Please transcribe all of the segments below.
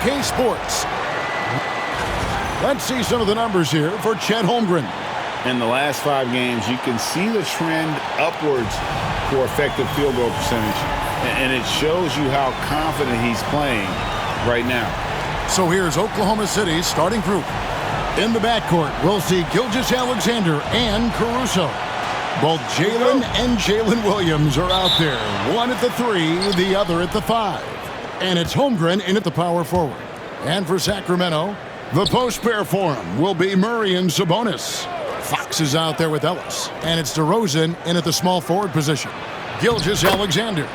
SGA Sports. Let's see some of the numbers here for Chet Holmgren. In the last 5 games, you can see the trend upwards for effective field goal percentage, and it shows you how confident he's playing right now. So here's Oklahoma City's starting group. In the backcourt, we'll see Gilgeous-Alexander and Caruso. Both Jalen and Jalen Williams are out there. One at the 3, the other at the 5. And it's Holmgren in at the power forward. And for Sacramento, the post pair for him will be Murray and Sabonis. Fox is out there with Ellis. And it's DeRozan in at the small forward position. Gilgeous-Alexander.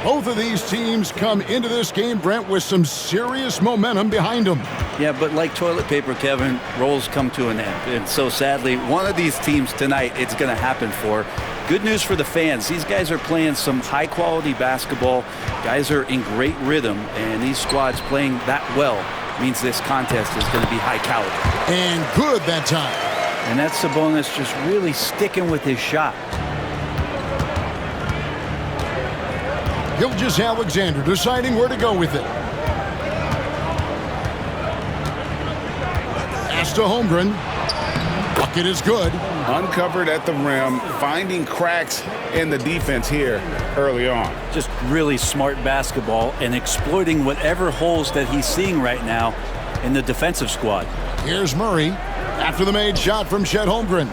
Both of these teams come into this game, Brent, with some serious momentum behind them. Yeah, but like toilet paper, Kevin, roles come to an end. And so sadly, one of these teams tonight it's going to happen for. Good news for the fans. These guys are playing some high-quality basketball. Guys are in great rhythm, and these squads playing that well means this contest is going to be high caliber. And good that time. And that's Sabonis just really sticking with his shot. Gilgeous-Alexander deciding where to go with it. Pass to Holmgren. Bucket is good. Uncovered at the rim, finding cracks in the defense here early on. Just really smart basketball and exploiting whatever holes that he's seeing right now in the defensive squad. Here's Murray after the made shot from Chet Holmgren.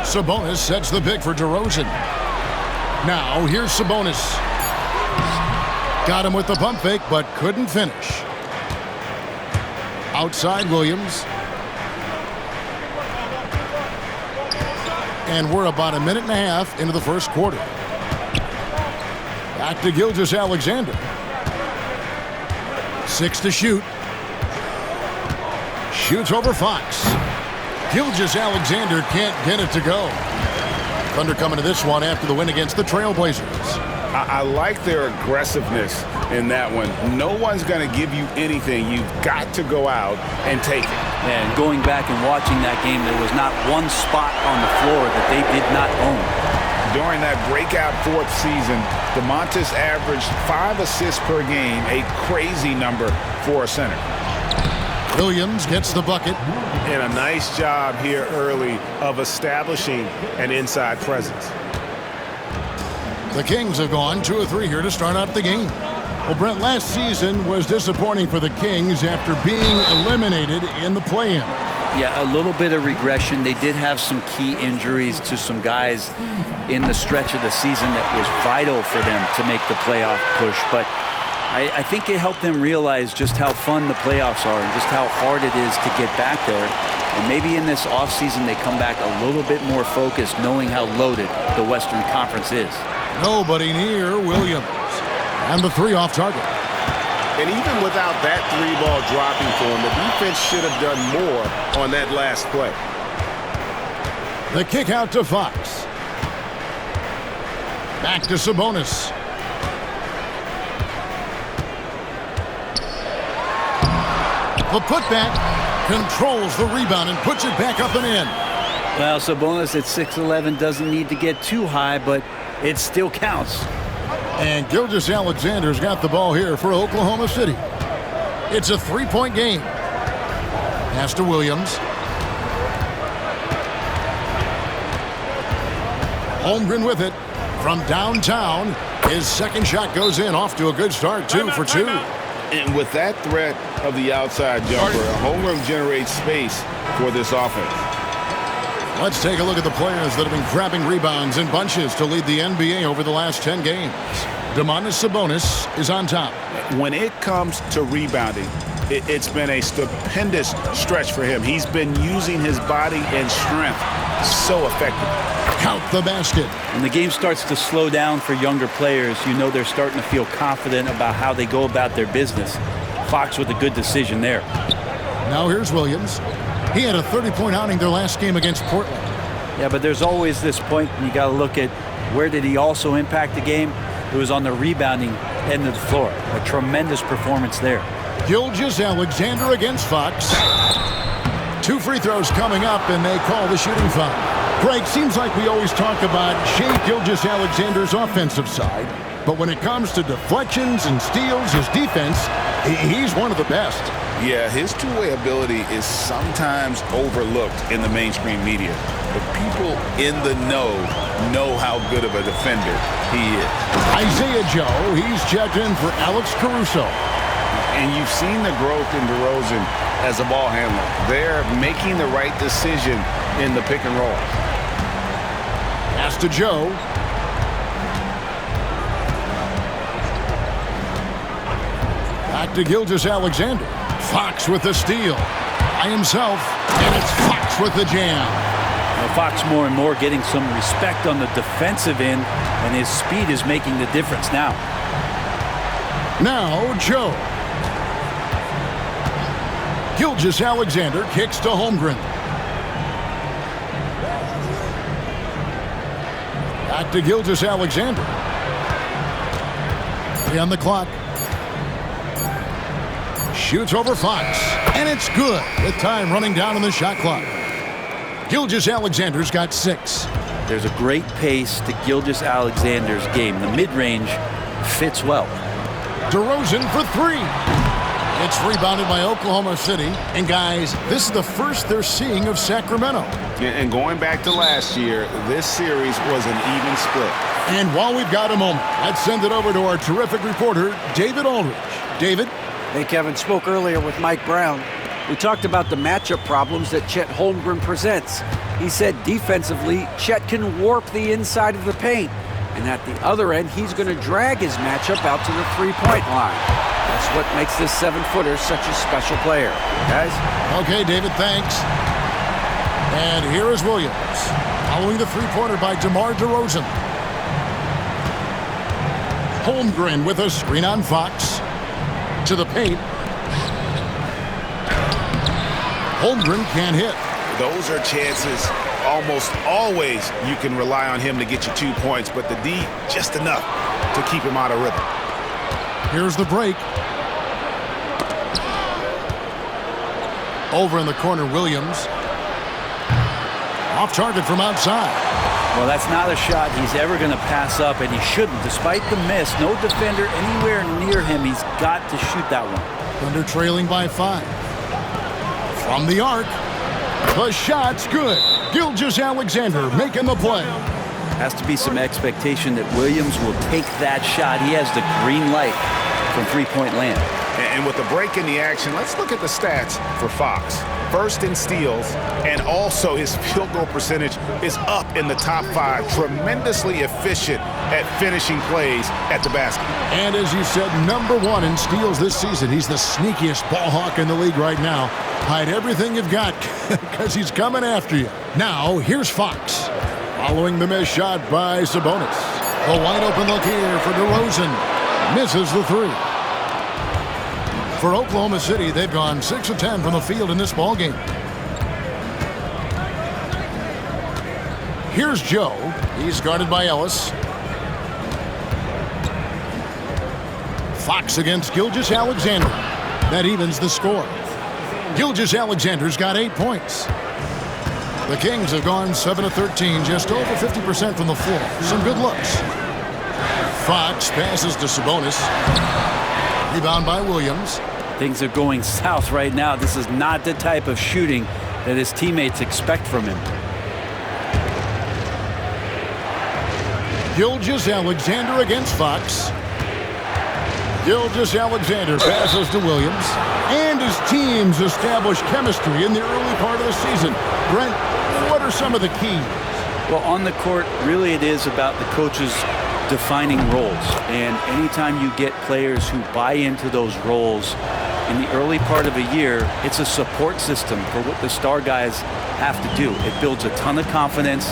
Sabonis sets the pick for DeRozan. Now, here's Sabonis. Got him with the pump fake, but couldn't finish. Outside Williams. And we're about a minute and a half into the first quarter. Back to Gilgeous-Alexander. 6 to shoot. Shoots over Fox. Gilgeous-Alexander can't get it to go. Thunder coming to this one after the win against the Trailblazers. I like their aggressiveness in that one. No one's going to give you anything. You've got to go out and take it. And going back and watching that game, there was not one spot on the floor that they did not own. During that breakout 4th season, DeMontis averaged 5 assists per game, a crazy number for a center. Williams gets the bucket. And a nice job here early of establishing an inside presence. The Kings have gone 2 of 3 here to start out the game. Well, Brent, last season was disappointing for the Kings after being eliminated in the play-in. Yeah, a little bit of regression. They did have some key injuries to some guys in the stretch of the season that was vital for them to make the playoff push. But I think it helped them realize just how fun the playoffs are and just how hard it is to get back there. And maybe in this offseason they come back a little bit more focused, knowing how loaded the Western Conference is. Nobody near Williams. And the 3 off target. And even without that 3-ball dropping for him, the defense should have done more on that last play. The kick out to Fox. Back to Sabonis. The putback controls the rebound and puts it back up and in. Well, Sabonis at 6'11" doesn't need to get too high, but it still counts. And Gilgeous-Alexander's got the ball here for Oklahoma City. It's a 3-point game. Pass to Williams. Holmgren with it from downtown. His second shot goes in, off to a good start, 2 for 2. And with that threat of the outside jumper, Holmgren generates space for this offense. Let's take a look at the players that have been grabbing rebounds in bunches to lead the NBA over the last 10 games. Domantas Sabonis is on top. When it comes to rebounding, it's been a stupendous stretch for him. He's been using his body and strength so effectively. Count the basket. When the game starts to slow down for younger players, you know they're starting to feel confident about how they go about their business. Fox with a good decision there. Now here's Williams. He had a 30-point outing their last game against Portland. Yeah, but there's always this point, and you got to look at where did he also impact the game. It was on the rebounding end of the floor. A tremendous performance there. Gilgeous-Alexander against Fox. 2 free throws coming up, and they call the shooting foul. Greg, seems like we always talk about Shai Gilgeous-Alexander's offensive side. but when it comes to deflections and steals, his defense, he's one of the best. Yeah, his two-way ability is sometimes overlooked in the mainstream media. But people in the know how good of a defender he is. Isaiah Joe, he's checked in for Alex Caruso. And you've seen the growth in DeRozan as a ball handler. They're making the right decision in the pick and roll. Pass to Joe. Back to Gilgeous-Alexander. Fox with the steal. By himself, and it's Fox with the jam. Well, Fox more and more getting some respect on the defensive end, and his speed is making the difference now. Now, Joe. Gilgeous-Alexander kicks to Holmgren. Back to Gilgeous-Alexander. 3 on the clock. Shoots over Fox, and it's good with time running down on the shot clock. Gilgeous-Alexander's got 6. There's a great pace to Gilgeous-Alexander's game. The mid-range fits well. DeRozan for 3. It's rebounded by Oklahoma City. And guys, this is the first they're seeing of Sacramento. And going back to last year, this series was an even split. And while we've got a moment, let's send it over to our terrific reporter, David Aldridge. David? Hey, Kevin, spoke earlier with Mike Brown. We talked about the matchup problems that Chet Holmgren presents. He said defensively, Chet can warp the inside of the paint. And at the other end, he's going to drag his matchup out to the three-point line. That's what makes this 7-footer such a special player. Guys? Okay, David, thanks. And here is Williams, following the three-pointer by DeMar DeRozan. Holmgren with a screen on Fox. To the paint. Holmgren can't hit. Those are chances almost always you can rely on him to get you 2 points, but the D just enough to keep him out of rhythm. Here's the break. Over in the corner, Williams. Off target from outside. Well, that's not a shot he's ever going to pass up, and he shouldn't. Despite the miss, no defender anywhere near him. He's got to shoot that one. Thunder trailing by 5. From the arc. The shot's good. Gilgeous-Alexander making the play. Has to be some expectation that Williams will take that shot. He has the green light from three-point land. And with the break in the action, let's look at the stats for Fox. First in steals, and also his field goal percentage is up in the top 5. Tremendously efficient at finishing plays at the basket. And as you said, #1 in steals this season. He's the sneakiest ball hawk in the league right now. Hide everything you've got because he's coming after you. Now, here's Fox. Following the missed shot by Sabonis. A wide open look here for DeRozan. Misses the 3. For Oklahoma City, they've gone 6 of 10 from the field in this ballgame. Here's Joe. He's guarded by Ellis. Fox against Gilgeous-Alexander. That evens the score. Gilgeous-Alexander's got 8 points. The Kings have gone 7 of 13, just over 50% from the floor. Some good looks. Fox passes to Sabonis. Rebound by Williams. Things are going south right now. This is not the type of shooting that his teammates expect from him. Gilgeous-Alexander against Fox. Gilgeous-Alexander passes to Williams. And his teams establish chemistry in the early part of the season. Brent, what are some of the keys? Well, on the court, really it is about the coaches defining roles. And anytime you get players who buy into those roles in the early part of a year, it's a support system for what the star guys have to do. It builds a ton of confidence,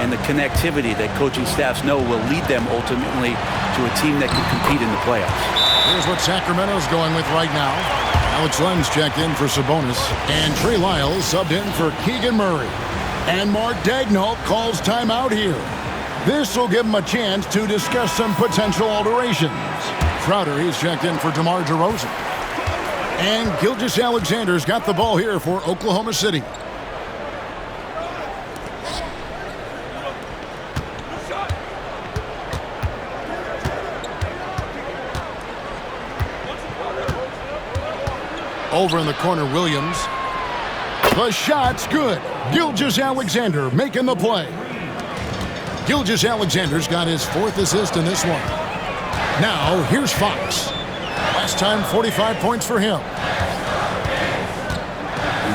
and the connectivity that coaching staffs know will lead them ultimately to a team that can compete in the playoffs. Here's what Sacramento's going with right now. Alex Len's checked in for Sabonis, and Trey Lyles subbed in for Keegan Murray. And Mark Daigneault calls timeout here. This will give him a chance to discuss some potential alterations. Crowder, he's checked in for DeMar DeRozan. And Gilgeous-Alexander's got the ball here for Oklahoma City. Over in the corner, Williams. The shot's good. Gilgeous-Alexander making the play. Gilgeous-Alexander's got his 4th assist in this one. Now, here's Fox. Last time, 45 points for him.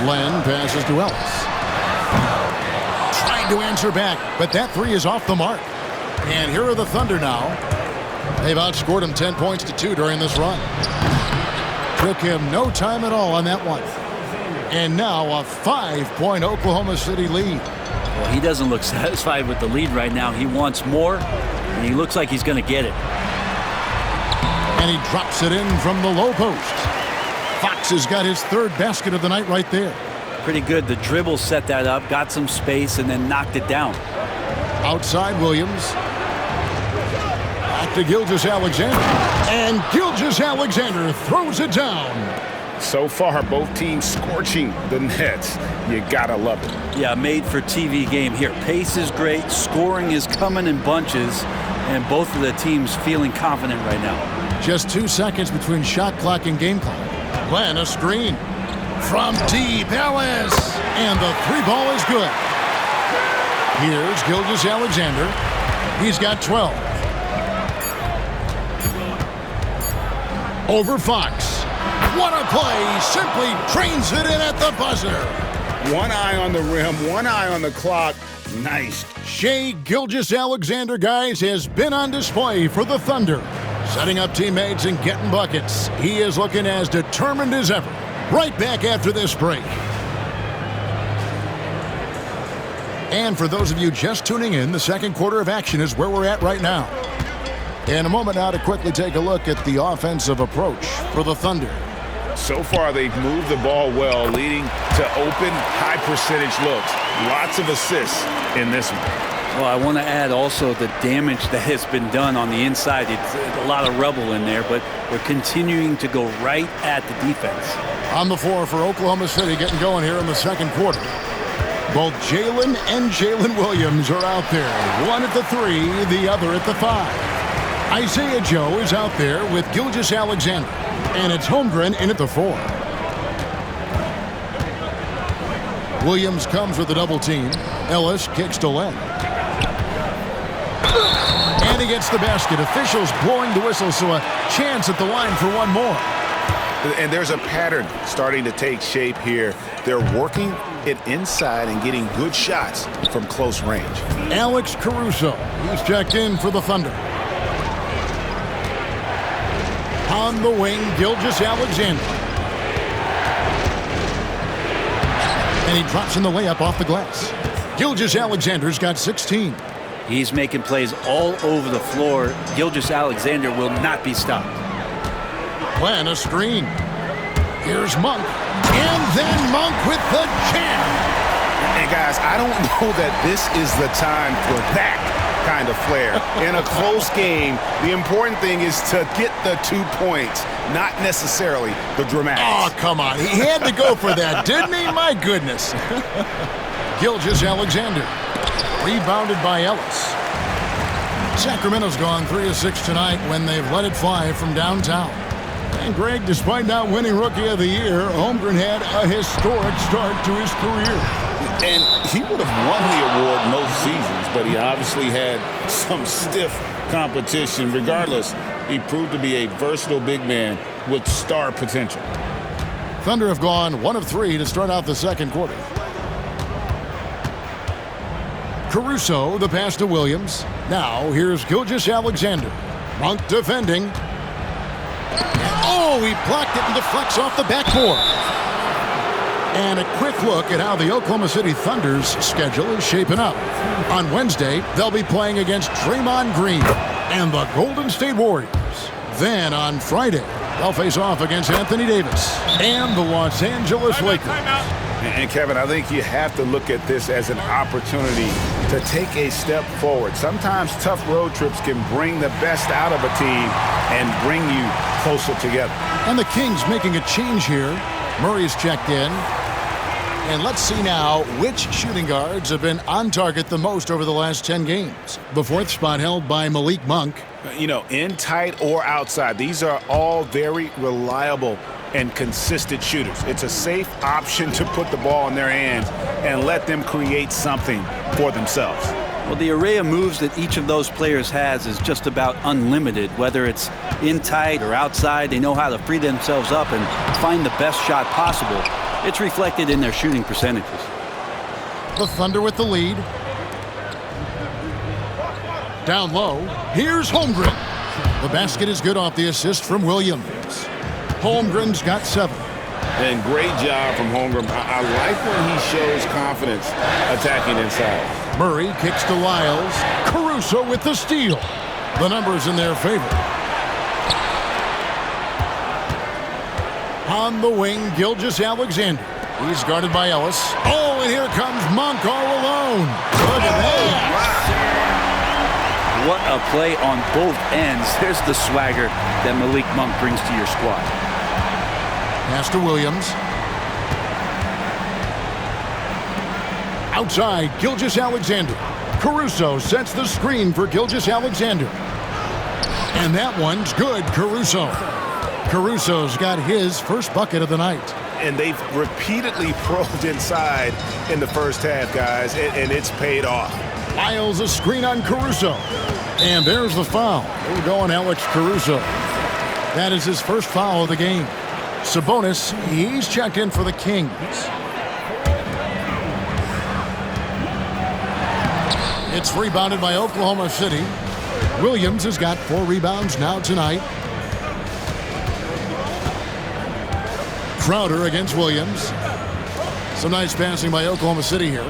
Len passes to Ellis. Trying to answer back, but that 3 is off the mark. And here are the Thunder now. They've outscored him 10 points to 2 during this run. Took him no time at all on that one. And now a 5-point Oklahoma City lead. Well, he doesn't look satisfied with the lead right now. He wants more, and he looks like he's going to get it. And he drops it in from the low post. Fox has got his 3rd basket of the night right there. Pretty good. The dribble set that up, got some space, and then knocked it down. Outside Williams. Back to Gilgeous-Alexander. And Gilgeous-Alexander throws it down. So far, both teams scorching the Nets. You gotta love it. Yeah, made for TV game here. Pace is great. Scoring is coming in bunches. And both of the teams feeling confident right now. Just 2 seconds between shot clock and game clock. Glenn, a screen. From deep, Ellis. And the 3-ball is good. Here's Gilgeous-Alexander. He's got 12. Over Fox. What a play. Simply trains it in at the buzzer. One eye on the rim, one eye on the clock. Nice. Shai Gilgeous-Alexander, guys, has been on display for the Thunder. Setting up teammates and getting buckets. He is looking as determined as ever. Right back after this break. And for those of you just tuning in, the second quarter of action is where we're at right now. In a moment now to quickly take a look at the offensive approach for the Thunder. So far, they've moved the ball well, leading to open, high-percentage looks. Lots of assists in this one. Well, I want to add also the damage that has been done on the inside. It's a lot of rubble in there, but they're continuing to go right at the defense. On the floor for Oklahoma City, getting going here in the second quarter. Both Jalen and Jalen Williams are out there. One at the 3, the other at the 5. Isaiah Joe is out there with Gilgeous-Alexander. And it's Holmgren in at the 4. Williams comes with a double team. Ellis kicks to Len. And he gets the basket. Officials blowing the whistle, so a chance at the line for one more. And there's a pattern starting to take shape here. They're working it inside and getting good shots from close range. Alex Caruso, he's checked in for the Thunder. On the wing, Gilgeous-Alexander. And he drops in the layup off the glass. Gilgeous-Alexander's got 16. He's making plays all over the floor. Gilgeous-Alexander will not be stopped. Plan a screen. Here's Monk. And then Monk with the jam. And guys, I don't know that this is the time for that kind of flair. In a close game, the important thing is to get the 2 points, not necessarily the dramatics. Oh, come on. He had to go for that, didn't he? My goodness. Gilgeous-Alexander. Rebounded by Ellis. Sacramento's gone 3 of 6 tonight when they've let it fly from downtown. And Greg, despite not winning Rookie of the Year, Holmgren had a historic start to his career. And he would have won the award most seasons, but he obviously had some stiff competition. Regardless, he proved to be a versatile big man with star potential. Thunder have gone 1 of 3 to start out the second quarter. Caruso, the pass to Williams. Now, here's Gilgeous-Alexander. Monk defending. Oh, he blocked it and deflects off the backboard. And a quick look at how the Oklahoma City Thunder's schedule is shaping up. On Wednesday, they'll be playing against Draymond Green and the Golden State Warriors. Then on Friday, they'll face off against Anthony Davis and the Los Angeles Lakers. And Kevin, I think you have to look at this as an opportunity to take a step forward. Sometimes tough road trips can bring the best out of a team and bring you closer together. And the Kings making a change here. Murray's checked in. And let's see now which shooting guards have been on target the most over the last 10 games. The fourth spot held by Malik Monk. You know, in tight or outside, these are all very reliable and consistent shooters. It's a safe option to put the ball in their hands and let them create something for themselves. Well, the array of moves that each of those players has is just about unlimited. Whether it's in tight or outside, they know how to free themselves up and find the best shot possible. It's reflected in their shooting percentages. The Thunder with the lead. Down low, here's Holmgren. The basket is good off the assist from Williams. Holmgren's got 7. And great job from Holmgren. I like when he shows confidence attacking inside. Murray kicks to Lyles. Caruso with the steal. The numbers in their favor. On the wing, Gilgeous-Alexander. He's guarded by Ellis. Oh, and here comes Monk all alone. Look at that. What a play on both ends. There's the swagger that Malik Monk brings to your squad. Pass to Williams. Outside, Gilgeous-Alexander. Caruso sets the screen for Gilgeous-Alexander. And that one's good, Caruso. Caruso's got his first bucket of the night. And they've repeatedly probed inside in the first half, guys, and it's paid off. Lyles a screen on Caruso. And there's the foul. There we go on Alex Caruso. That is his first foul of the game. Sabonis, he's checked in for the Kings. It's rebounded by Oklahoma City. Williams has got 4 rebounds now tonight. Crowder against Williams. Some nice passing by Oklahoma City here.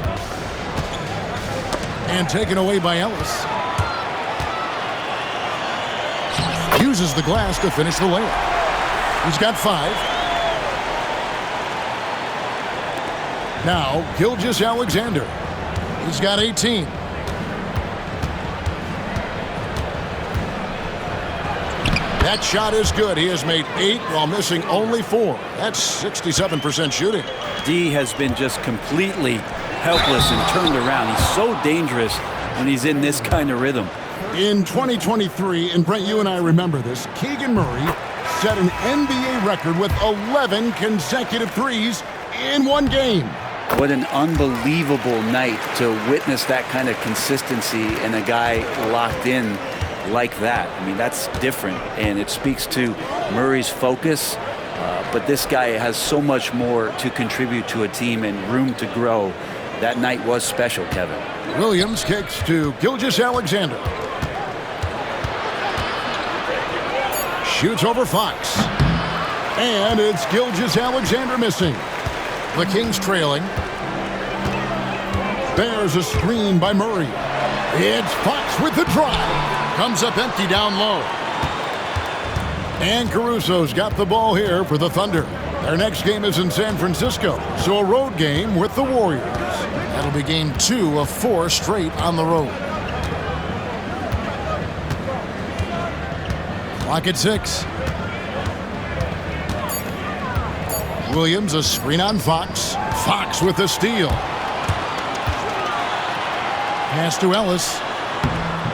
And taken away by Ellis. Uses the glass to finish the layup. He's got 5. Now, Gilgeous-Alexander. He's got 18. That shot is good. He has made 8 while missing only 4. That's 67% shooting. D has been just completely helpless and turned around. He's so dangerous when he's in this kind of rhythm. In 2023, and Brent, you and I remember this, Keegan Murray set an NBA record with 11 consecutive threes in one game. What an unbelievable night to witness that kind of consistency and a guy locked in like that. I mean, that's different, and it speaks to Murray's focus, but this guy has so much more to contribute to a team and room to grow. That night was special, Kevin. Williams kicks to Gilgeous-Alexander. Shoots over Fox. And it's Gilgeous-Alexander missing. The Kings trailing. There's a screen by Murray. It's Fox with the drive. Comes up empty down low. And Caruso's got the ball here for the Thunder. Their next game is in San Francisco, so a road game with the Warriors. That'll be game 2 of 4 straight on the road. Clock at 6. Williams a screen on Fox. Fox with the steal. Pass to Ellis.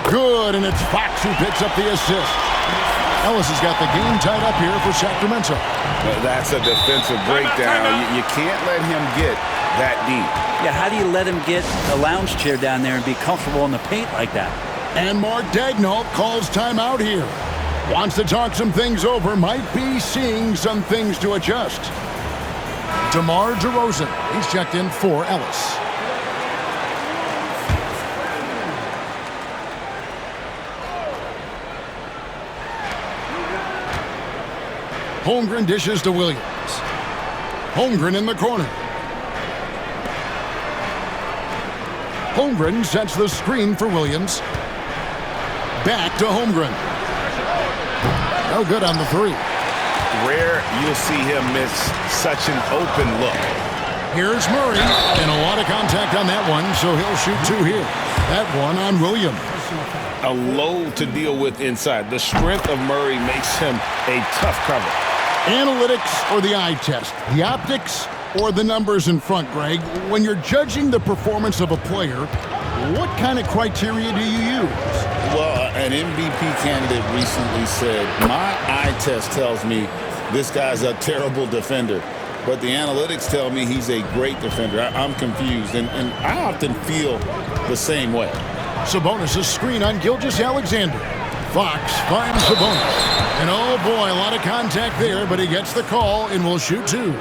Good, and it's Fox who picks up the assist. Ellis has got the game tied up here for Sacramento. That's a defensive breakdown. You can't let him get that deep. Yeah, how do you let him get a lounge chair down there and be comfortable in the paint like that? And Mark Daigneault calls timeout here. Wants to talk some things over, might be seeing some things to adjust. DeMar DeRozan, he's checked in for Ellis. Holmgren dishes to Williams. Holmgren in the corner. Holmgren sets the screen for Williams. Back to Holmgren. No good on the 3. Rare you'll see him miss such an open look. Here's Murray, and a lot of contact on that one, so he'll shoot 2 here. That one on Williams. A load to deal with inside. The strength of Murray makes him a tough cover. Analytics or the eye test? The optics or the numbers in front, Greg? When you're judging the performance of a player, what kind of criteria do you use? Well, an MVP candidate recently said, my eye test tells me this guy's a terrible defender, but the analytics tell me he's a great defender. I'm confused, and I often feel the same way. Sabonis' screen on Gilgeous-Alexander. Fox finds Sabonis. And oh boy, a lot of contact there, but he gets the call and will shoot two.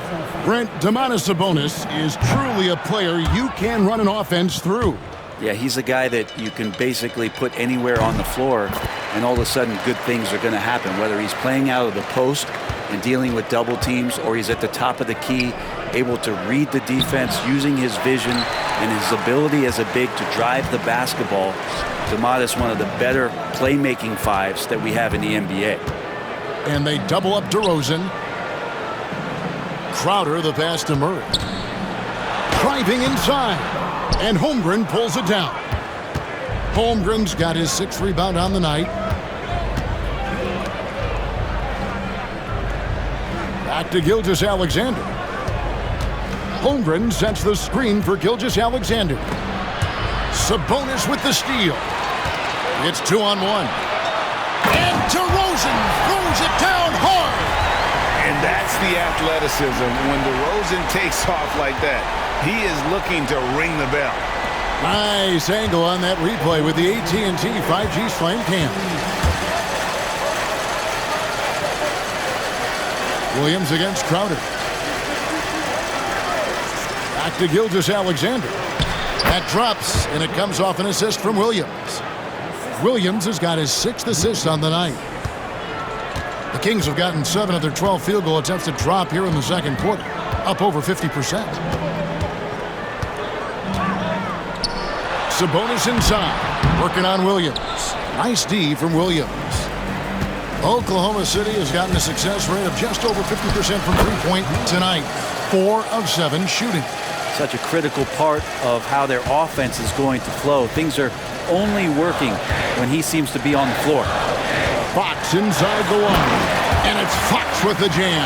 Brent, Domantas Sabonis is truly a player you can run an offense through. Yeah, he's a guy that you can basically put anywhere on the floor, and all of a sudden good things are going to happen, whether he's playing out of the post and dealing with double teams, or he's at the top of the key, able to read the defense using his vision and his ability as a big to drive the basketball. Domantas, one of the better playmaking fives that we have in the NBA. And they double up DeRozan. Crowder, the pass to Murray. Driving inside. And Holmgren pulls it down. Holmgren's got his 6th rebound on the night. Back to Gilgeous-Alexander. Holmgren sets the screen for Gilgeous-Alexander. Sabonis with the steal. It's 2-on-1. And DeRozan throws it down hard. And that's the athleticism. When DeRozan takes off like that, he is looking to ring the bell. Nice angle on that replay with the AT&T 5G Slam Cam. Williams against Crowder. Back to Gilgeous-Alexander. That drops, and it comes off an assist from Williams. Williams has got his 6th assist on the night. The Kings have gotten 7 of their 12 field goal attempts to drop here in the second quarter, up over 50%. Sabonis inside, working on Williams. Nice D from Williams. Oklahoma City has gotten a success rate of just over 50% from three-point tonight. 4 of 7 shooting. Such a critical part of how their offense is going to flow. Things are only working when he seems to be on the floor. Fox inside the line, and it's Fox with the jam.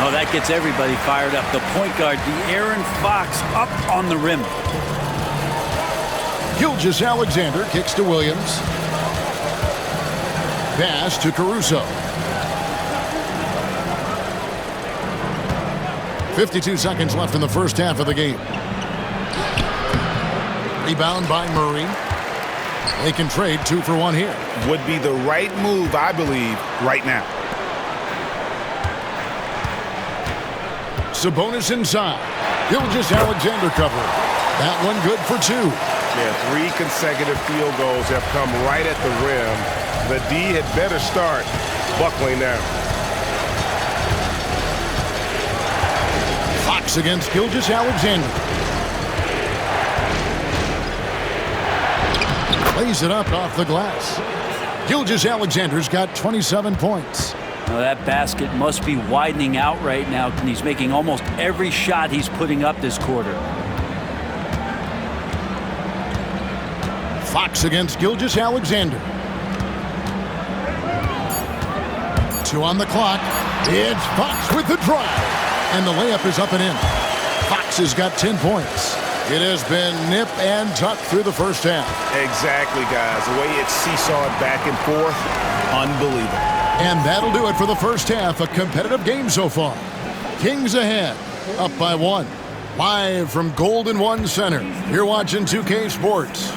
Oh, that gets everybody fired up. The point guard, De'Aaron Fox, up on the rim. Gilgeous-Alexander kicks to Williams. Pass to Caruso. 52 seconds left in the first half of the game. Rebound by Murray. They can trade 2 for 1 here. Would be the right move, I believe, right now. Sabonis inside. Gilgeous-Alexander cover. That one good for 2. Yeah, 3 consecutive field goals have come right at the rim. The D had better start buckling down. Fox against Gilgeous-Alexander. Lays it up off the glass. Gilgeous-Alexander's got 27 points. Now that basket must be widening out right now, and he's making almost every shot he's putting up this quarter. Fox against Gilgeous-Alexander. 2 on the clock. It's Fox with the drive. And the layup is up and in. Fox has got 10 points. It has been nip and tuck through the first half. Exactly, guys. The way it's seesawed back and forth, unbelievable. And that'll do it for the first half. A competitive game so far. Kings ahead, up by 1. Live from Golden One Center. You're watching 2K Sports.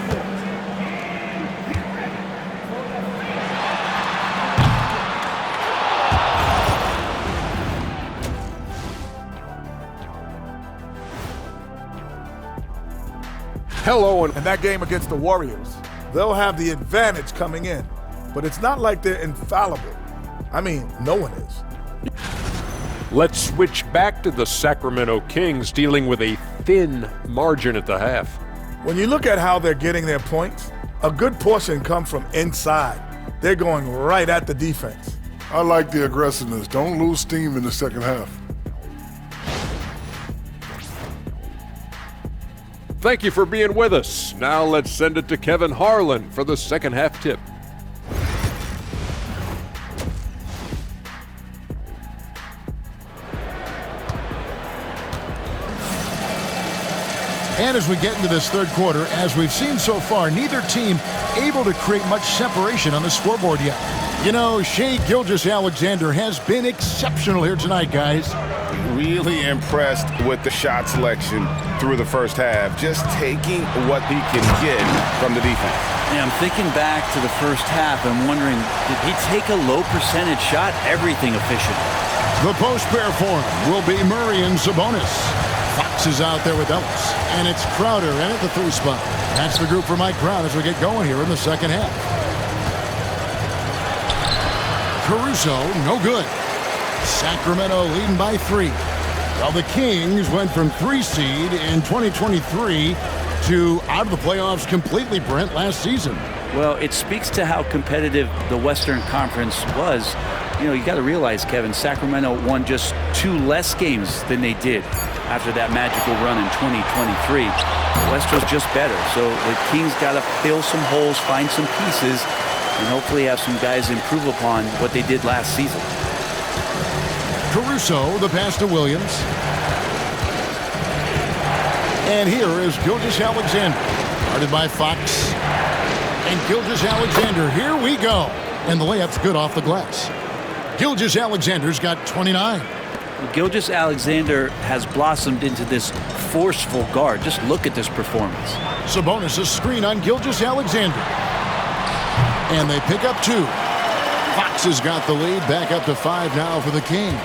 Hello, and that game against the Warriors, they'll have the advantage coming in, but it's not like they're infallible. I mean, no one is. Let's switch back to the Sacramento Kings dealing with a thin margin at the half. When you look at how they're getting their points, a good portion come from inside. They're going right at the defense. I like the aggressiveness. Don't lose steam in the second half. Thank you for being with us. Now let's send it to Kevin Harlan for the second half tip. And as we get into this third quarter, as we've seen so far, neither team able to create much separation on the scoreboard yet. You know, Shai Gilgeous-Alexander has been exceptional here tonight, guys. Really impressed with the shot selection through the first half, just taking what he can get from the defense. Yeah, I'm thinking back to the first half and wondering, did he take a low percentage shot? Everything efficient. The post pair for him will be Murray and Sabonis. Fox is out there with Ellis, and it's Crowder in at the 3 spot. That's the group for Mike Brown as we get going here in the second half. Caruso, no good. Sacramento leading by 3. Well, the Kings went from 3 seed in 2023 to out of the playoffs completely, Brent, last season. Well, it speaks to how competitive the Western Conference was. You know, you got to realize, Kevin, Sacramento won just 2 less games than they did after that magical run in 2023. The West was just better, so the Kings got to fill some holes, find some pieces, and hopefully have some guys improve upon what they did last season. Caruso, the pass to Williams. And here is Gilgeous-Alexander, guarded by Fox. And Gilgeous-Alexander, here we go. And the layup's good off the glass. Gilgeous-Alexander's got 29. Gilgeous-Alexander has blossomed into this forceful guard. Just look at this performance. Sabonis a screen on Gilgeous-Alexander. And they pick up 2. Fox has got the lead, back up to 5 now for the Kings.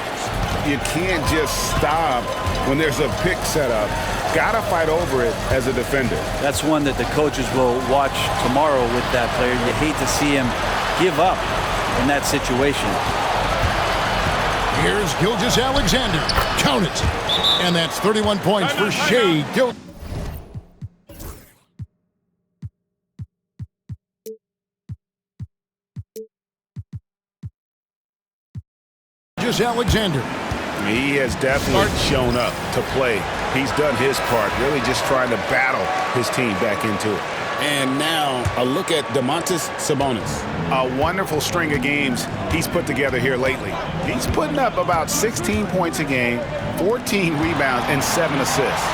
You can't just stop when there's a pick set up. Gotta fight over it as a defender. That's one that the coaches will watch tomorrow with that player. You hate to see him give up in that situation. Here's Gilgeous-Alexander. Count it. And that's 31 points for Shai Gilgeous-Alexander. He has definitely shown up to play. He's done his part, really just trying to battle his team back into it. And now a look at Domantas Sabonis. A wonderful string of games he's put together here lately. He's putting up about 16 points a game, 14 rebounds, and 7 assists.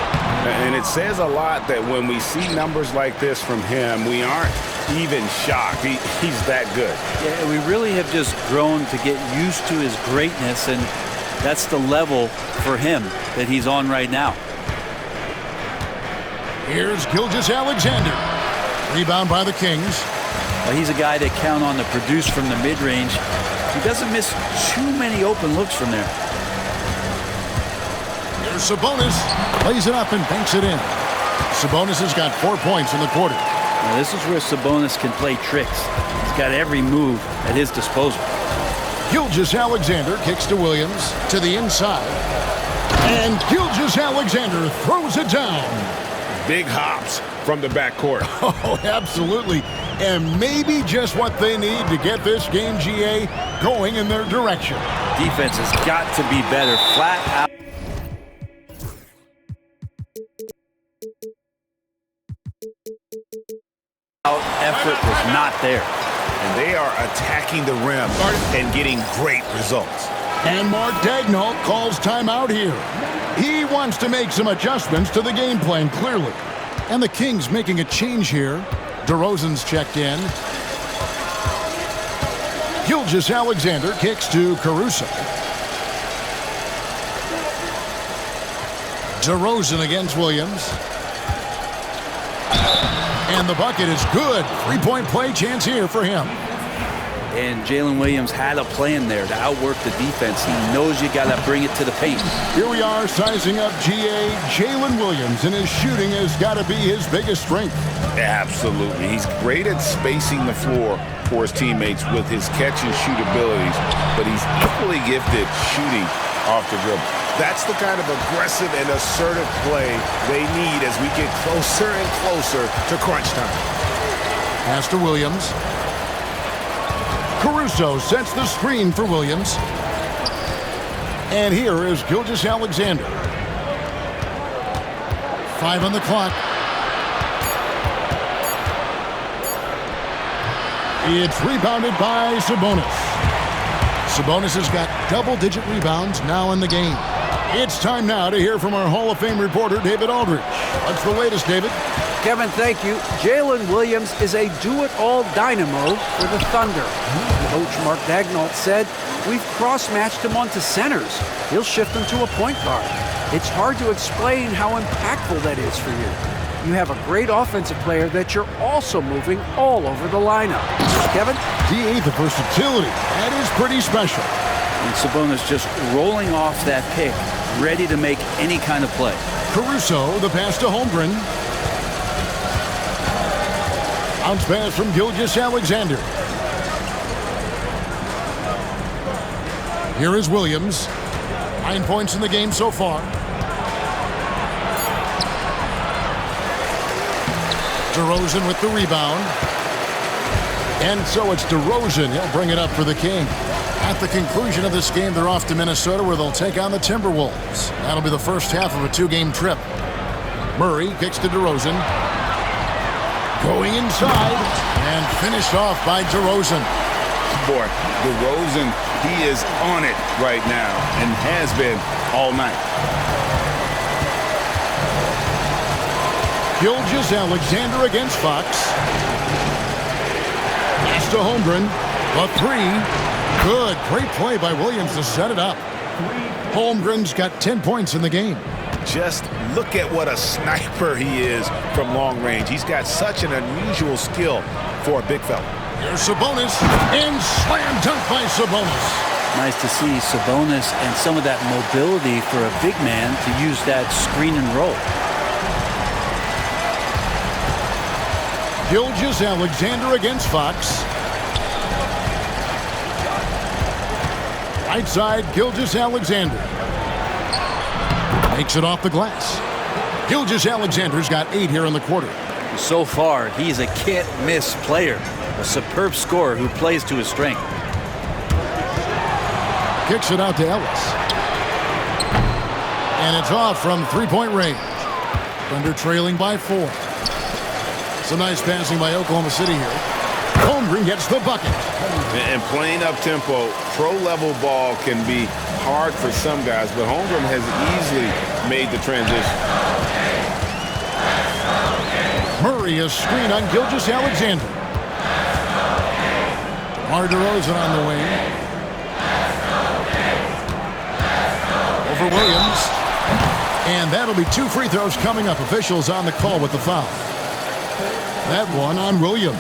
And it says a lot that when we see numbers like this from him, we aren't even shocked. He's that good. Yeah, we really have just grown to get used to his greatness, and that's the level for him that he's on right now. Here's Gilgeous-Alexander. Rebound by the Kings. Well, he's a guy that count on to produce from the mid-range. He doesn't miss too many open looks from there. Here's Sabonis. Lays it up and banks it in. Sabonis has got 4 points in the quarter. Now, this is where Sabonis can play tricks. He's got every move at his disposal. Gilgeous-Alexander kicks to Williams to the inside. And Gilgeous-Alexander throws it down. Big hops from the backcourt. Oh, absolutely. And maybe just what they need to get this game, GA, going in their direction. Defense has got to be better. Flat out. Effort was not there. And they are attacking the rim and getting great results. And Mark Daigneault calls timeout here. He wants to make some adjustments to the game plan, clearly. And the Kings making a change here. DeRozan's checked in. Gilgeous-Alexander kicks to Caruso. DeRozan against Williams. And the bucket is good. 3-point play chance here for him. And Jalen Williams had a plan there to outwork the defense. He knows you got to bring it to the paint. Here we are sizing up GA. Jalen Williams, and his shooting has got to be his biggest strength. Absolutely. He's great at spacing the floor for his teammates with his catch and shoot abilities, but he's equally gifted shooting off the dribble. That's the kind of aggressive and assertive play they need as we get closer and closer to crunch time. Pass to Williams. Caruso sets the screen for Williams. And here is Gilgeous-Alexander. 5 on the clock. It's rebounded by Sabonis. Sabonis has got double-digit rebounds now in the game. It's time now to hear from our Hall of Fame reporter, David Aldridge. What's the latest, David? Kevin, thank you. Jalen Williams is a do-it-all dynamo for the Thunder. Coach Mark Daigneault said, "We've cross-matched him onto centers. He'll shift him to a point guard. It's hard to explain how impactful that is for you. You have a great offensive player that you're also moving all over the lineup." Kevin? DA, the versatility. That is pretty special. And Sabonis just rolling off that pick, ready to make any kind of play. Caruso, the pass to Holmgren. Bounce pass from Gilgeous-Alexander. Here is Williams. 9 points in the game so far. DeRozan with the rebound. And so it's DeRozan. He'll bring it up for the King. At the conclusion of this game, they're off to Minnesota where they'll take on the Timberwolves. That'll be the first half of a 2-game trip. Murray kicks to DeRozan. Going inside and finished off by DeRozan. Boy, DeRozan, he is on it right now and has been all night. Gilgeous-Alexander against Fox. Pass to Holmgren. A 3. Good. Great play by Williams to set it up. Holmgren's got 10 points in the game. Just look at what a sniper he is from long range. He's got such an unusual skill for a big fella. Here's Sabonis, and slam dunk by Sabonis. Nice to see Sabonis and some of that mobility for a big man to use that screen and roll. Gilgeous-Alexander against Fox. Right side, Gilgeous-Alexander. Makes it off the glass. Gilgeous-Alexander's got 8 here in the quarter. So far, he's a can't-miss player. A superb scorer who plays to his strength. Kicks it out to Ellis. And it's off from 3-point range. Thunder trailing by 4. Some nice passing by Oklahoma City here. Holmgren gets the bucket. And playing up-tempo, pro-level ball can be hard for some guys, but Holmgren has easily made the transition. Murray is screen on Gilgeous-Alexander. DeMar DeRozan on the wing. Over Williams. And that'll be 2 free throws coming up. Officials on the call with the foul. That one on Williams.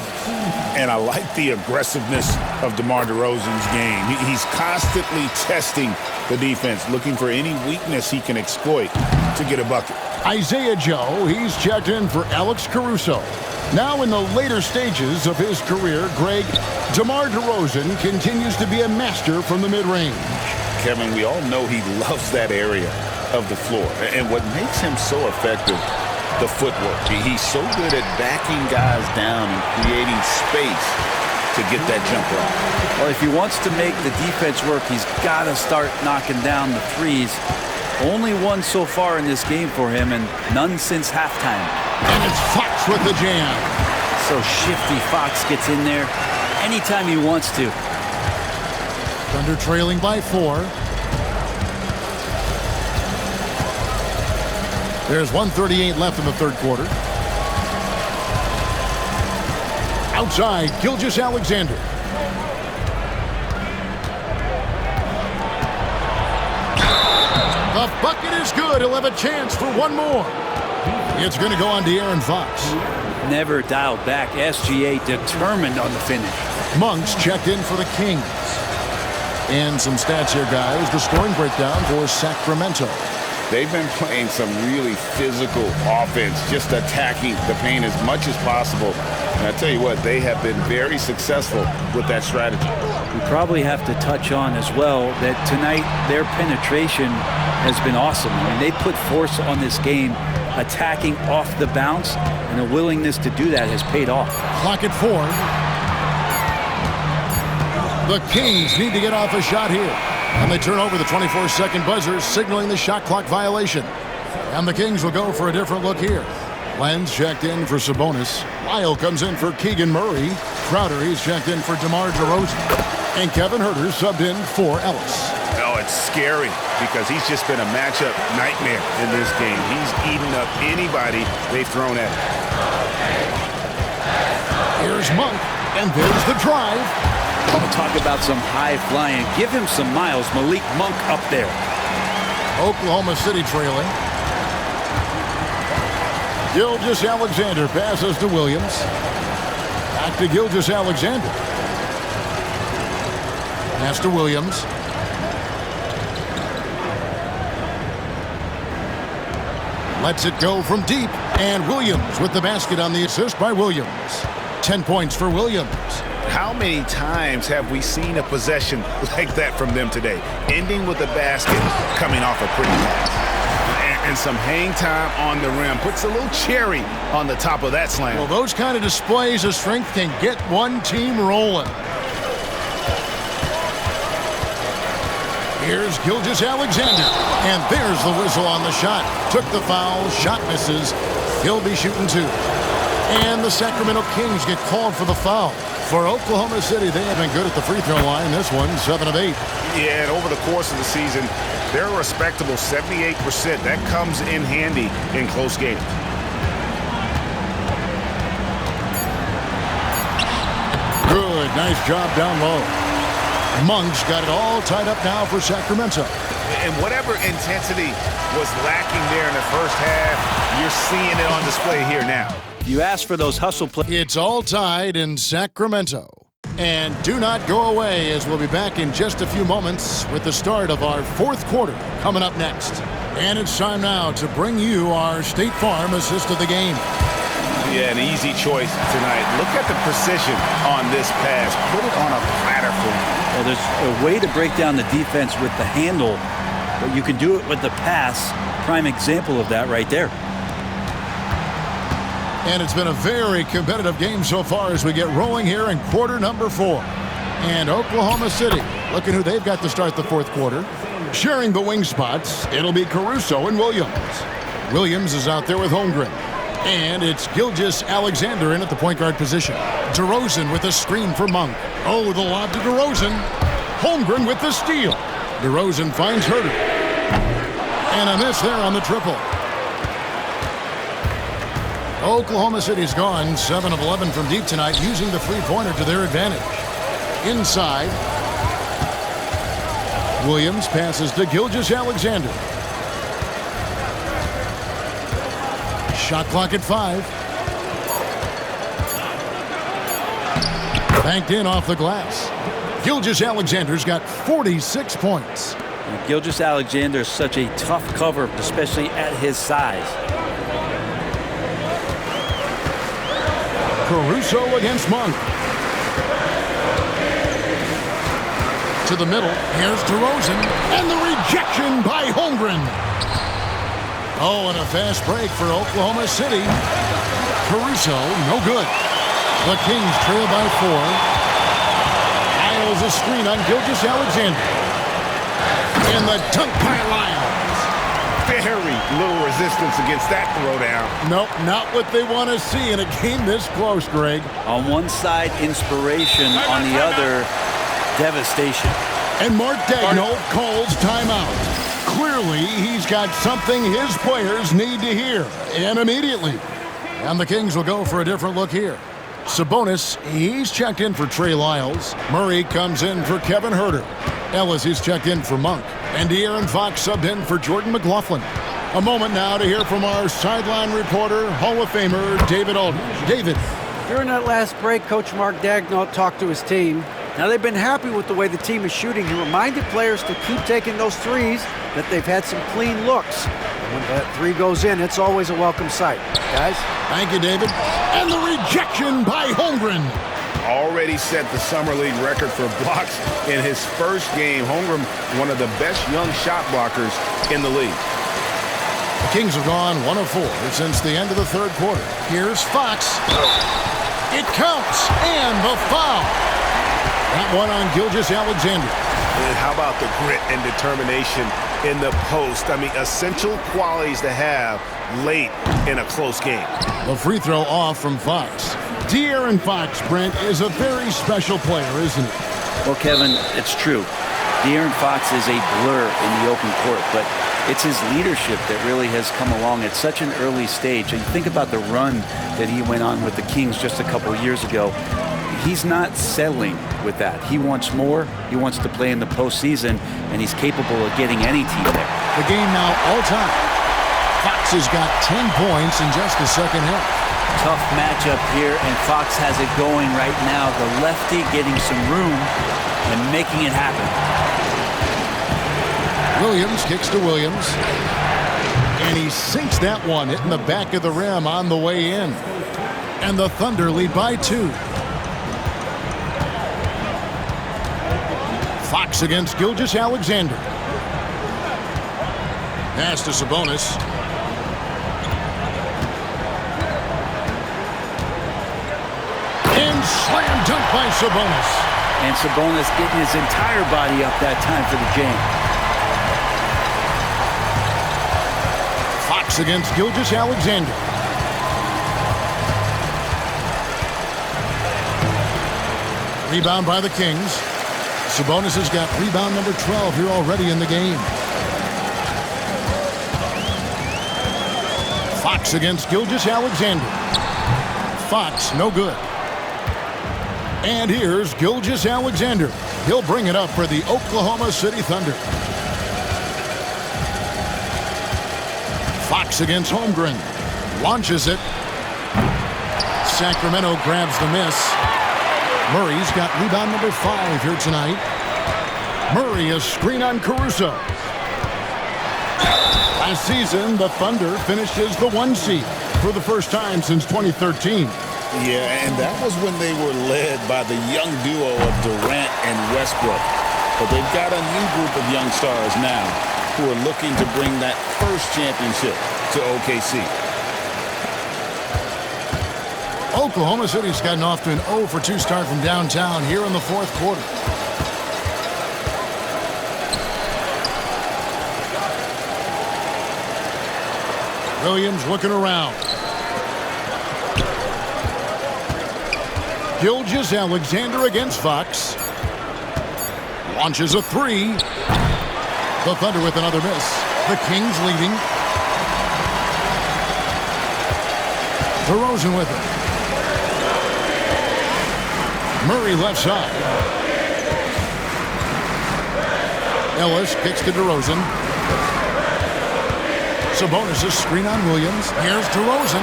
And I like the aggressiveness of DeMar DeRozan's game. He's constantly testing the defense, looking for any weakness he can exploit to get a bucket. Isaiah Joe, he's checked in for Alex Caruso. Now in the later stages of his career, Greg, DeMar DeRozan continues to be a master from the mid-range. Kevin, we all know he loves that area of the floor. And what makes him so effective, the footwork. He's so good at backing guys down and creating space to get that jumper off. Well, if he wants to make the defense work, he's got to start knocking down the threes. Only one so far in this game for him, and none since halftime. And it's Fox with the jam. So shifty. Fox gets in there anytime he wants to. Thunder trailing by 4. There's 1:38 left in the third quarter. Outside, Gilgeous-Alexander. The bucket is good. He'll have a chance for one more. It's going to go on De'Aaron Fox. Never dialed back. SGA determined on the finish. Monks checked in for the Kings. And some stats here, guys. The scoring breakdown for Sacramento. They've been playing some really physical offense, just attacking the paint as much as possible. And I tell you what, they have been very successful with that strategy. We probably have to touch on as well that tonight their penetration has been awesome. I mean, they put force on this game, attacking off the bounce, and the willingness to do that has paid off. Clock at 4. The Kings need to get off a shot here. And they turn over the 24-second buzzer, signaling the shot clock violation. And the Kings will go for a different look here. Lenz checked in for Sabonis. Lyle comes in for Keegan Murray. Crowder, he's checked in for DeMar DeRozan. And Kevin Huerter subbed in for Ellis. Oh, it's scary because he's just been a matchup nightmare in this game. He's eaten up anybody they've thrown at him. Here's Monk, and there's the drive. We'll talk about some high flying. Give him some miles. Malik Monk up there. Oklahoma City trailing. Gilgeous-Alexander passes to Williams. Back to Gilgeous-Alexander. Pass to Williams. Lets it go from deep, and Williams with the basket on the assist by Williams. 10 points for Williams. How many times have we seen a possession like that from them today? Ending with a basket, coming off a pretty pass. And some hang time on the rim. Puts a little cherry on the top of that slam. Well, those kind of displays of strength can get one team rolling. Here's Gilgeous-Alexander, and there's the whistle on the shot. Took the foul, shot misses. He'll be shooting two. And the Sacramento Kings get called for the foul. For Oklahoma City, they have been good at the free throw line. This one, 7 of 8. Yeah, and over the course of the season, they're a respectable 78%. That comes in handy in close games. Good, nice job down low. Monk's got it all tied up now for Sacramento. And whatever intensity was lacking there in the first half, you're seeing it on display here now. You asked for those hustle plays. It's all tied in Sacramento. And do not go away, as we'll be back in just a few moments with the start of our fourth quarter coming up next. And it's time now to bring you our State Farm assist of the game. Yeah, an easy choice tonight. Look at the precision on this pass. Put it on a platter for him. Well, there's a way to break down the defense with the handle, but you can do it with the pass. Prime example of that right there. And it's been a very competitive game so far as we get rolling here in quarter number 4. And Oklahoma City, looking who they've got to start the fourth quarter. Sharing the wing spots, it'll be Caruso and Williams. Williams is out there with Holmgren. And it's Gilgeous-Alexander in at the point guard position. DeRozan with a screen for Monk. Oh, the lob to DeRozan. Holmgren with the steal. DeRozan finds Herter. And a miss there on the triple. Oklahoma City's gone 7 of 11 from deep tonight, using the three-pointer to their advantage. Inside, Williams passes to Gilgeous-Alexander. Shot clock at 5. Banked in off the glass. Gilgeous-Alexander's got 46 points. Gilgeous-Alexander is such a tough cover, especially at his size. Caruso against Monk. To the middle. Here's DeRozan. And the rejection by Holmgren. Oh, and a fast break for Oklahoma City. Caruso, no good. The Kings trail by 4. Lyles a screen on Gilgeous-Alexander. And the dunk by Lyles. Very little resistance against that throwdown. Nope, not what they want to see in a game this close, Greg. On one side, inspiration. On the other, devastation. And Mark Daigneault calls timeout. Clearly, he's got something his players need to hear, and immediately. And the Kings will go for a different look here. Sabonis, he's checked in for Trey Lyles. Murray comes in for Kevin Herter. Ellis is checked in for Monk. And De'Aaron Fox subbed in for Jordan McLaughlin. A moment now to hear from our sideline reporter, Hall of Famer David Aldridge. David. During that last break, Coach Mark Daigneault talked to his team. Now, they've been happy with the way the team is shooting. He reminded players to keep taking those threes, that they've had some clean looks. And when that three goes in, it's always a welcome sight. Guys? Thank you, David. And the rejection by Holmgren. Already set the Summer League record for blocks in his first game. Holmgren, one of the best young shot blockers in the league. The Kings have gone 1 of 4 since the end of the third quarter. Here's Fox. It counts, and the foul. That one on Gilgeous-Alexander. And how about the grit and determination in the post? I mean, essential qualities to have late in a close game. The free throw off from Fox. De'Aaron Fox, Brent, is a very special player, isn't he? Well, Kevin, it's true. De'Aaron Fox is a blur in the open court, but it's his leadership that really has come along at such an early stage. And think about the run that he went on with the Kings just a couple of years ago. He's not settling with that. He wants more. He wants to play in the postseason, and he's capable of getting any team there. The game now all-time. Fox has got 10 points in just the second half. Tough matchup here, and Fox has it going right now. The lefty getting some room and making it happen. Williams kicks to Williams. And he sinks that one, hitting the back of the rim on the way in. And the Thunder lead by 2. Fox against Gilgeous-Alexander. Pass to Sabonis. And slam dunk by Sabonis. And Sabonis getting his entire body up that time for the jam. Fox against Gilgeous-Alexander. Rebound by the Kings. Sabonis has got rebound number 12 here already in the game. Fox against Gilgeous-Alexander. Fox, no good. And here's Gilgeous-Alexander. He'll bring it up for the Oklahoma City Thunder. Fox against Holmgren. Launches it. Sacramento grabs the miss. Murray's got rebound number 5 here tonight. Murray, a screen on Caruso. Last season, the Thunder finishes the 1 seed for the first time since 2013. Yeah, and that was when they were led by the young duo of Durant and Westbrook. But they've got a new group of young stars now who are looking to bring that first championship to OKC. Oklahoma City's gotten off to an 0-for-2 start from downtown here in the fourth quarter. Williams looking around. Gilgeous-Alexander against Fox. Launches a 3. The Thunder with another miss. The Kings leading. DeRozan with it. Murray left side. Ellis kicks to DeRozan. Sabonis' screen on Williams. Here's DeRozan.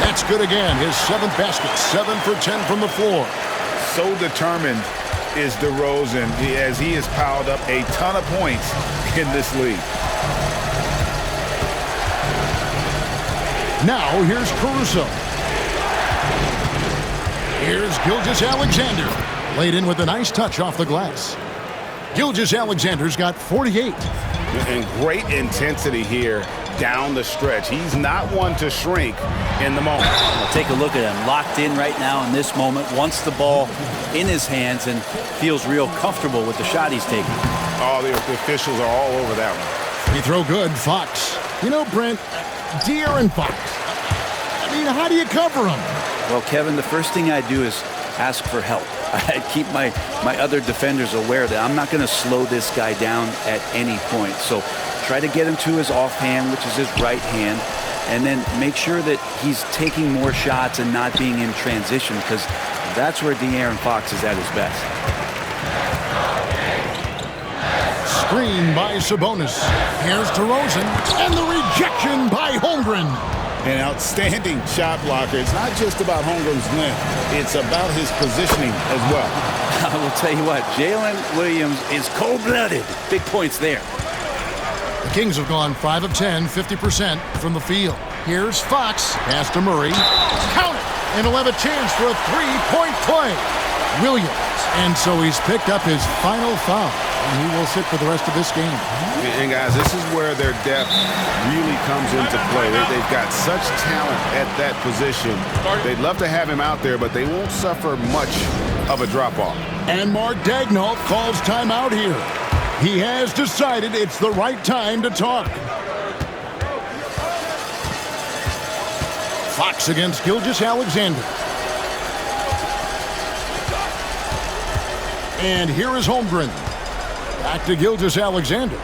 That's good again. His 7th basket. 7 for 10 from the floor. So determined is DeRozan as he has piled up a ton of points in this league. Now here's Caruso. Here's Gilgeous-Alexander. Laid in with a nice touch off the glass. Gilgeous-Alexander's got 48. And great intensity here down the stretch. He's not one to shrink in the moment. Well, take a look at him. Locked in right now in this moment. Wants the ball in his hands and feels real comfortable with the shot he's taking. Oh, the officials are all over that one. He throw good, Fox. You know, Brent, De'Aaron Fox. I mean, how do you cover him? Well, Kevin, the first thing I do is ask for help. I keep my other defenders aware that I'm not going to slow this guy down at any point. So try to get him to his offhand, which is his right hand, and then make sure that he's taking more shots and not being in transition, because that's where De'Aaron Fox is at his best. Screen by Sabonis. Here's DeRozan. And the rejection by Holmgren. An outstanding shot blocker. It's not just about Holmgren's length. It's about his positioning as well. I will tell you what, Jalen Williams is cold-blooded. Big points there. The Kings have gone 5 of 10, 50% from the field. Here's Fox. Pass to Murray. Count it! And he'll have a chance for a 3-point play. Williams. And so he's picked up his final foul. And he will sit for the rest of this game. And guys, this is where their depth really comes into play. They've got such talent at that position. They'd love to have him out there, but they won't suffer much of a drop-off. And Mark Daigneault calls timeout here. He has decided it's the right time to talk. Fox against Gilgeous-Alexander. And here is Holmgren. Back to Gilgeous-Alexander.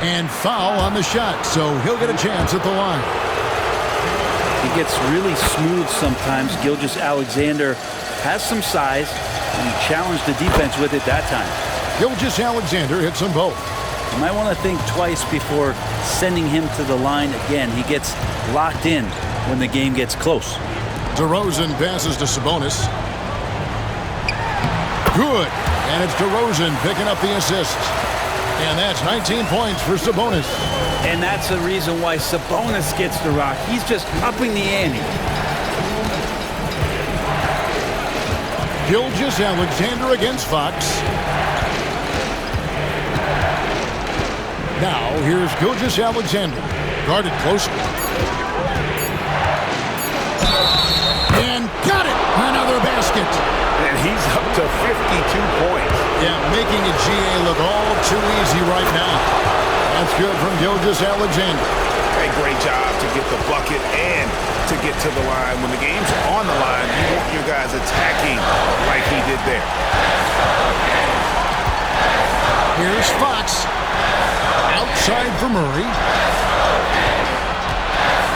And foul on the shot, so he'll get a chance at the line. He gets really smooth sometimes. Gilgeous-Alexander has some size, and he challenged the defense with it that time. Gilgeous-Alexander hits them both. You might want to think twice before sending him to the line again. He gets locked in when the game gets close. DeRozan passes to Sabonis. Good. And it's DeRozan picking up the assist. And that's 19 points for Sabonis. And that's the reason why Sabonis gets the rock. He's just upping the ante. Gilgeous-Alexander against Fox. Now, here's Gilgeous-Alexander. Guarded closely. And got it! Another basket. And he's up to 52 points. Yeah, making a GA look all too easy right now. That's good from Gilgeous-Alexander. Hey, great job to get the bucket and to get to the line. When the game's on the line, you want your guys attacking like he did there. Here's Fox. Outside for Murray.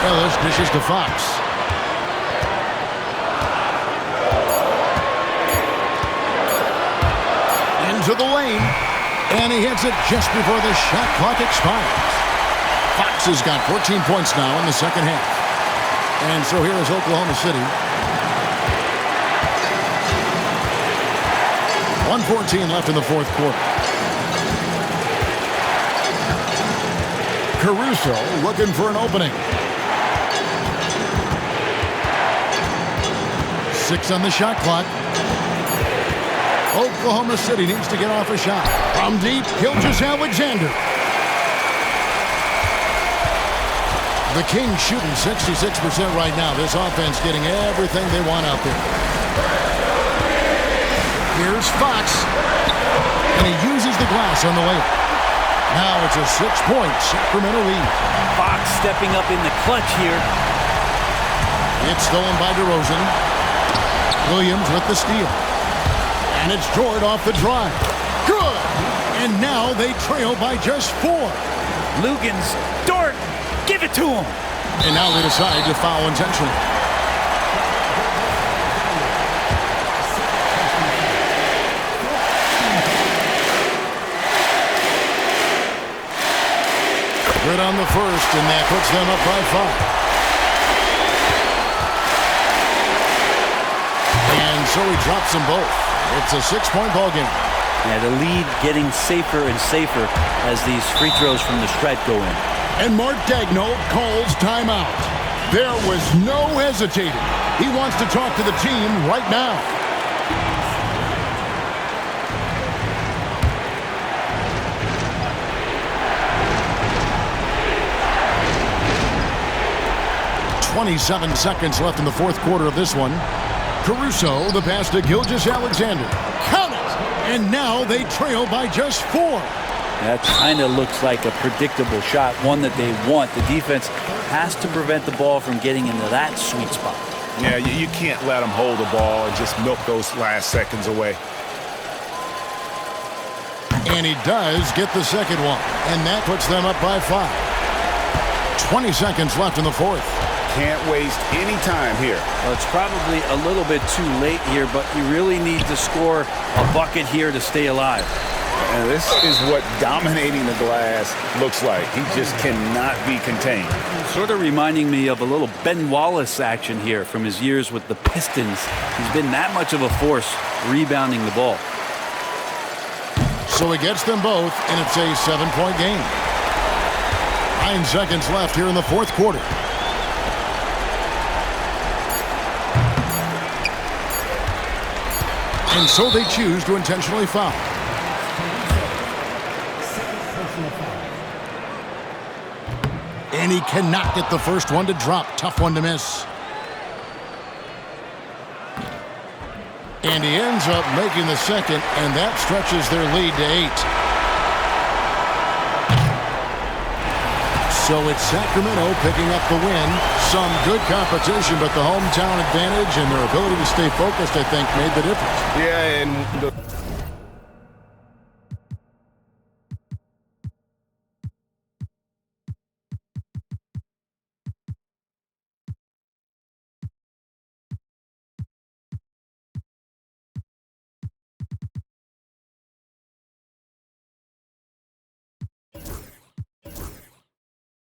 Ellis dishes to Fox. Into the lane. And he hits it just before the shot clock expires. Fox has got 14 points now in the second half. And so here is Oklahoma City. 1:14 left in the fourth quarter. Caruso looking for an opening. 6 on the shot clock. Oklahoma City needs to get off a shot. From deep, Gilgeous-Alexander. The Kings shooting 66% right now. This offense getting everything they want out there. Here's Fox. And he uses the glass on the layup. Now it's a 6-point Sacramento lead. Fox stepping up in the clutch here. It's stolen by DeRozan. Williams with the steal. And it's Jordan off the drive. Good! And now they trail by just 4. Lugans, Dort, give it to him. And now they decide to foul intentionally. Good on the first, and that puts them up by 5. And so he drops them both. It's a 6-point ball game. Yeah, the lead getting safer and safer as these free throws from the stripe go in. And Mark Daigneault calls timeout. There was no hesitating. He wants to talk to the team right now. .27 seconds left in the fourth quarter of this one. Caruso, the pass to Gilgeous-Alexander. Count it! And now they trail by just 4. That kind of looks like a predictable shot, one that they want. The defense has to prevent the ball from getting into that sweet spot. Yeah, you can't let them hold the ball and just milk those last seconds away. And he does get the second one. And that puts them up by 5. 20 seconds left in the fourth. Can't waste any time here. Well, it's probably a little bit too late here, but you really need to score a bucket here to stay alive. And this is what dominating the glass looks like. He just cannot be contained. Sort of reminding me of a little Ben Wallace action here from his years with the Pistons. He's been that much of a force rebounding the ball. So he gets them both, and it's a 7-point game. 9 seconds left here in the fourth quarter. And so they choose to intentionally foul. And he cannot get the first one to drop. Tough one to miss. And he ends up making the second, and that stretches their lead to 8. So it's Sacramento picking up the win. Some good competition, but the hometown advantage and their ability to stay focused, I think, made the difference. Yeah, and